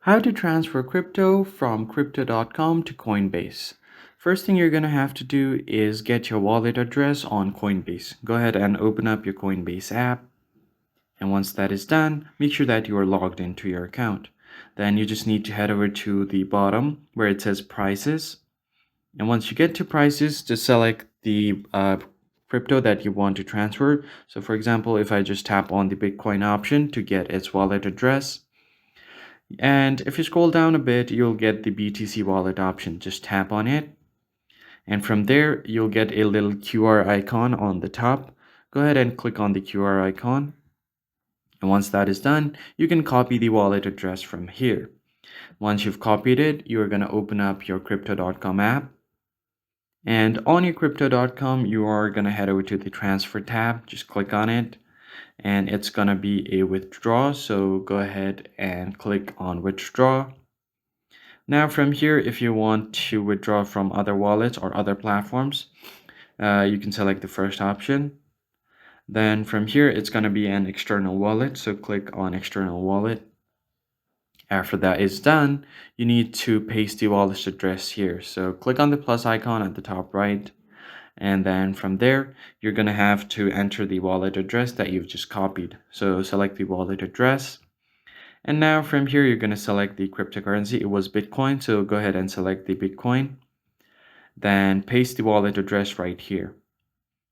How to transfer crypto from crypto.com to Coinbase. First thing you're going to have to do is get your wallet address on Coinbase. Go ahead and open up your Coinbase app. And once that is done, make sure that you are logged into your account. Then you just need to head over to the bottom where it says prices. And once you get to prices, just select the crypto that you want to transfer. So for example, if I just tap on the Bitcoin option to get its wallet address, and if you scroll down a bit, you'll get the BTC wallet option. Just tap on it. And from there, you'll get a little QR icon on the top. Go ahead and click on the QR icon. And once that is done, you can copy the wallet address from here. Once you've copied it, you're going to open up your crypto.com app. And on your crypto.com, you are going to head over to the transfer tab. Just click on it. And it's going to be a withdraw. So go ahead and click on withdraw. Now from here, if you want to withdraw from other wallets or other platforms, you can select the first option. Then from here, it's going to be an external wallet. So click on external wallet. After that is done, you need to paste the wallet address here. So click on the plus icon at the top right. And then from there, you're going to have to enter the wallet address that you've just copied. So select the wallet address. And now from here, you're going to select the cryptocurrency. It was Bitcoin, so go ahead and select the Bitcoin. Then paste the wallet address right here.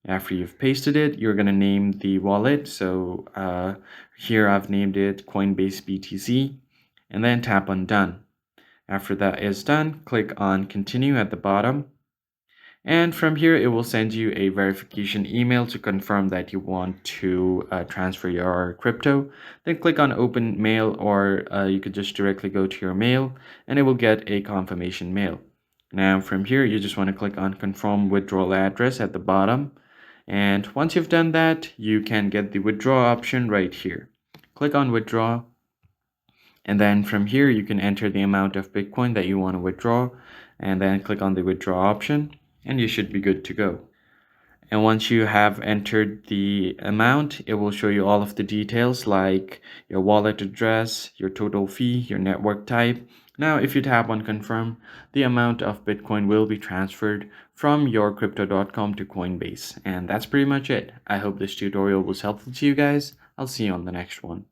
After you've pasted it, you're going to name the wallet. So here I've named it Coinbase BTC. And then tap on Done. After that is done, click on Continue at the bottom. And from here, it will send you a verification email to confirm that you want to transfer your crypto. Then click on Open Mail, or you could just directly go to your mail and it will get a confirmation mail. Now from here, you just want to click on Confirm Withdrawal Address at the bottom. And once you've done that, you can get the withdraw option right here. Click on Withdraw. And then from here, you can enter the amount of Bitcoin that you want to withdraw. And then click on the withdraw option. And you should be good to go. And once you have entered the amount, it will show you all of the details like your wallet address, your total fee, your network type. Now, if you tap on confirm, the amount of Bitcoin will be transferred from your crypto.com to Coinbase. And that's pretty much it. I hope this tutorial was helpful to you guys. I'll see you on the next one.